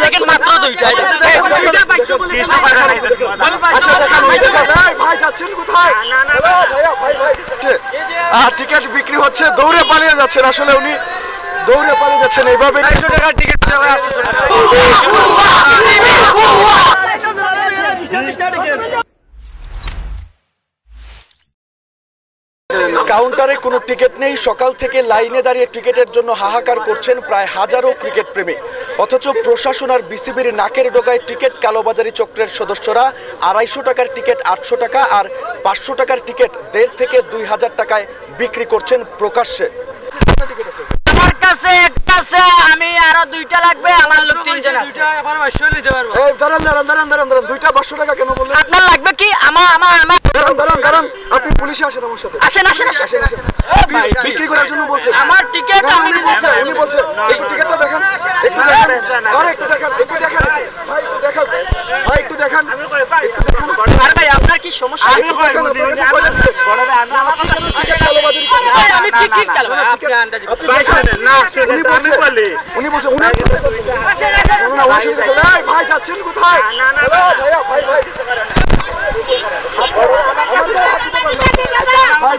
लेकिन मात्र দুইটা ভাই যাচ্ছেন কোথায়? টিকিট বিক্রি হচ্ছে, দৌড়ে পালিয়ে যাচ্ছেন, আসলে উনি দৌড়ে পালিয়ে যাচ্ছেন এইভাবে। 200 টাকার টিকিট 800 টাকা। কাউন্টারে কোনো টিকিট নেই, সকাল থেকে লাইনে দাঁড়িয়ে টিকিটের জন্য হাহাকার করছেন প্রায় হাজারো ক্রিকেট প্রেমী। অথচ প্রশাসন আর বিসিবির নাকের ডগায় টিকিট কালোবাজারি চক্রের সদস্যরা 250 টাকার টিকিট 800 টাকা আর 500 টাকার টিকিট 1,500 থেকে 2,000 টাকায় বিক্রি করছেন প্রকাশ্যে। আমার কাছে একটা আছে, আমি আরো দুইটা লাগবে, আমার লোক তিনজন আছে। দুইটা আবার 500 নিতে পারবো। এই দাঁড়ান, দুইটা 500 টাকা কেন বললেন? আপনার লাগবে কি? আমার দাঁড়ান, আপনি পুলিশে আসেন আমার সাথে। আসেন। বিক্রি করার জন্য বলছেন? আমার টিকিট আমি উনি বলছেন একটু টিকিটটা দেখান, একটু দেখান, ভাই একটু দেখান। আরে ভাই আপনার কি সমস্যা? আমি কি কালো? আপনি আন্দাজ না, উনি বলছেন ভাই যাচ্ছেন কোথায়?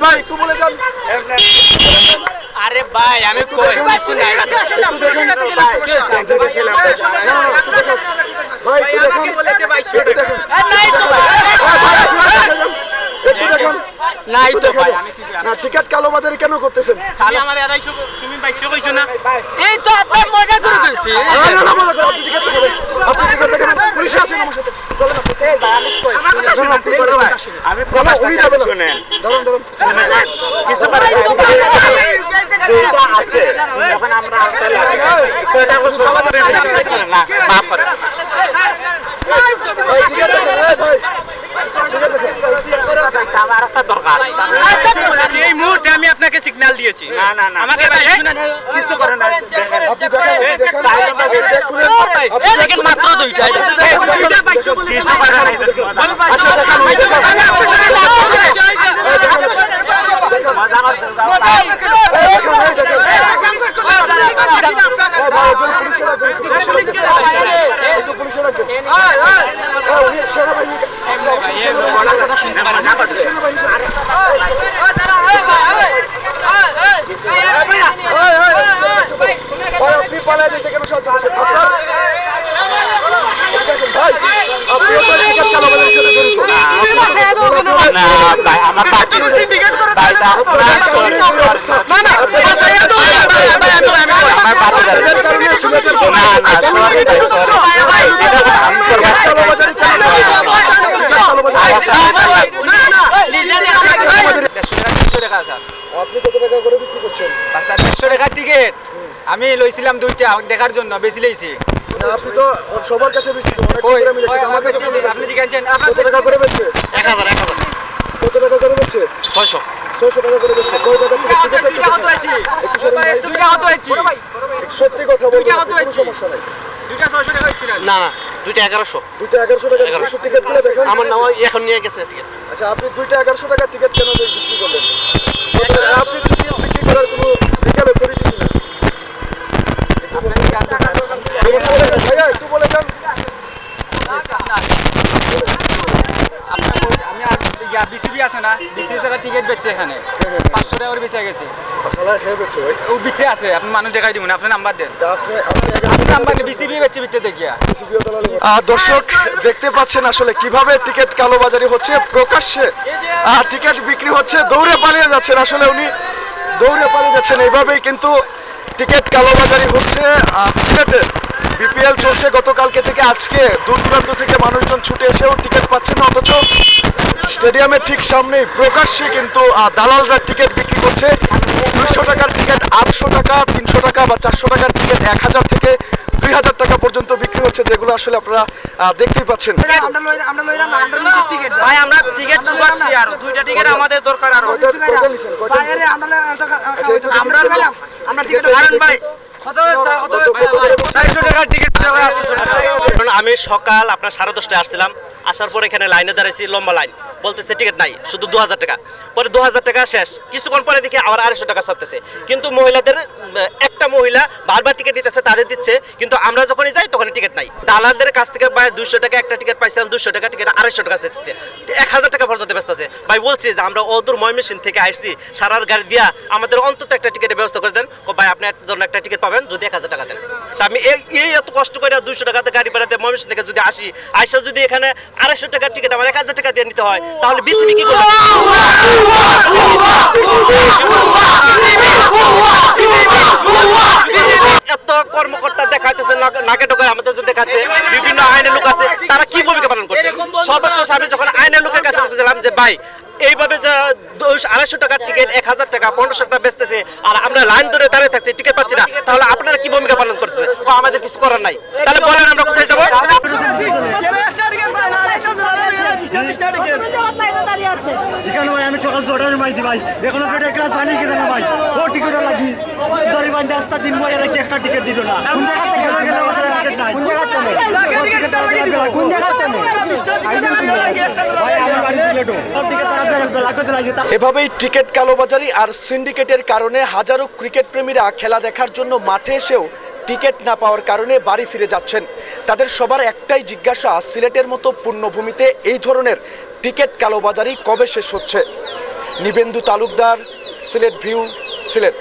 ভাই একটু বলে যান। আরে ভাই আমি কই কিছু নাই। নাই তো ভাই আমি কি না, টিকিট কালোবাজারি কেন করতেছেন? তাহলে আমার 250 তুমি 250 কইছো না? এই তো আপনি মজা করে দিছি। না, আপনি টিকিট দেখাবেন, পুলিশে আসেন আমার সাথে, চলেন আপনি। আমি প্রবাসটা শুনেন, দাঁড়ান কিছু আছে যখন আমরা সেটা না মাফ করে আমার একটা দরকার। এই মুহূর্তে আমি আপনাকে সিগন্যাল দিয়েছি। না আমাকে কিছু করে না, লেকিন মাত্র দুইটা কিছু করে না। আপনি পালায় যেতে কেন সাহায্য করছেন? আপনি কত টাকা করে বিক্রি করছেন? 500 টাকার টিকিট আমি লইছিলাম দুইটা দেখার জন্য, বেশি লইছি। আপনি তো সবার কাছে বেচছেন, আপনি জিজ্ঞাসেন কত টাকা করে বেচছে? 1000 কত টাকা করে বেচছে? 600 টাকা করে বেচছে। কয় টাকা দুইটা হতো হয়েছি। সত্যি কথা বলবেন, কোনো সমস্যা নাই। দুইটা 600 টাকা হয়েছিল না দুইটা 1100 টাকা টিকিট গুলো দেখেন। আমার নাম এখন নিয়ে গেছে টিকিট। আচ্ছা, আপনি 1100 টাকা টিকিট কেন বিক্রি করলেন? আপনি টিকিট বিক্রি করার কোনো লিগ্যাল অথরিটি নেই। ভাইয়া একটু বলে যান। আমি আর বিসিবি আছে না, বিসিবি তারা টিকিট বেচছে এখানে 500 টাকা করে বেচে গেছে। ও বিক্রি আছে, আপনি মানুষ দেখাই দিব না, আপনি নাম্বার দেন। আপনি নাম্বার দেন, বিসিবি বেচছে বিক্রি দেখিয়া। দর্শক দেখতে পাচ্ছেন আসলে কিভাবে টিকিট কালোবাজারি হচ্ছে, প্রকাশ্যে টিকিট বিক্রি হচ্ছে, দৌড়ে পালিয়ে যাচ্ছেন, আসলে উনি দৌড়ে পালিয়ে যাচ্ছেন এইভাবেই কিন্তু টিকিট কালোবাজারি হচ্ছে। সিলেটে বিপিএল চলছে গতকালকে থেকে আজকে, দূর দূরান্ত থেকে মানুষজন ছুটে এসেও টিকিট পাচ্ছেন না, অথচ স্টেডিয়ামের ঠিক সামনেই প্রকাশ্যে কিন্তু দালালরা টিকিট বিক্রি করছে। 200 টাকার টিকিট 800 টাকা, 300 টাকা বা 400 টাকার টিকিট 1000 থেকে 2000 টাকা পর্যন্ত বিক্রি হচ্ছে, যেগুলো আসলে আপনারা দেখতেই পাচ্ছেন। ভাই আমরা টিকিট পাচ্ছি, আর দুইটা টিকিট আমাদের দরকার। আর আমরা টিকিট ভাই 400 টাকার টিকিট 800 টাকা। আমি সকাল আপনার 10:30টায় আসছিলাম, আসার পর এখানে লাইনে দাঁড়াইছি, লম্বা লাইন, বলতেছে টিকিট নাই, শুধু 2000 টাকা। পরে 2000 টাকা শেষ, কিছুক্ষণ পরে দেখি আবার 250 টাকা চাচ্ছে। কিন্তু মহিলাদের একটা মহিলা বারবার টিকিট দিতেছে, তাদের দিচ্ছে, কিন্তু আমরা যখনই যাই তখন টিকিট নাই। দালালদের কাছ থেকে ভাই 200 টাকা একটা টিকিট পাইছিলাম, 200 টাকা টিকিট 250 টাকা চাচ্ছে, 1000 টাকা পর্যন্ত ব্যস্ত আছে। ভাই বলছি যে আমরা অদূর ময়মনসিংহ থেকে আসছি, সারার গাড়ি দিয়া আমাদের অন্তত একটা টিকিটের ব্যবস্থা করে দেন। ভাই আপনি একটা জন্য একটা টিকিট পাবেন যদি 1000 টাকা দেন। তা আমি এই এত কষ্ট করে 200 টাকাতে গাড়ি ভাড়াতে ময়মনসিংহ থেকে যদি আসি, আইসা যদি এখানে 250 টাকার টিকিট আমার 1000 টাকা দিয়ে নিতে হয়, তাহলে বিসিবি কি করবে? এত কর্মকর্তা দেখাইতেছে, নাকে ঢোকায় আমাদের যে দেখাচ্ছে, বিভিন্ন আইনের লোক আছে, তারা কি ভূমিকা পালন করছে? সর্বশেষ আমি যখন আইনের লোকের কাছে গেলাম যে ভাই এইভাবে যা 250 টাকার টিকিট 1000 টাকা 1500 টাকা বেচতেছে, আর আমরা লাইন ধরে দাঁড়িয়ে থাকছি, টিকিট পাচ্ছি না, তাহলে আপনারা কি ভূমিকা পালন করছে? আমাদের কিছু করার নাই। তাহলে বলেন আমরা কোথায় যাবো? আমি সকাল 6টার মাইছি ভাই, এখনো পেটে ক্লাস আনি গেছে না ভাই, ও টিকিট লাগি দরি বান্ধে আসতে দিন মই এর একটা টিকিট দিল না। কোন জায়গা গেলে ওদের টিকিট নাই, কোন জায়গা থেকে কোন জায়গা থেকে ভাই আমার বাড়ি সিলেটো, সব টিকিট তারা লাগতে লাগে। এভাবেই টিকিট কালোবাজারি আর সিন্ডিকেটের কারণে হাজারো ক্রিকেট প্রেমীরা খেলা দেখার জন্য মাঠে এসেও টিকিট না পাওয়ার কারণে বাড়ি ফিরে যাচ্ছেন। তাদের সবার একটাই জিজ্ঞাসা, সিলেটের মতো পুণ্যভূমিতে এই ধরনের টিকিট কালোবাজারি কবে শেষ হচ্ছে? নিবেন্দু তালুকদার, সিলেট ভিউ, সিলেট।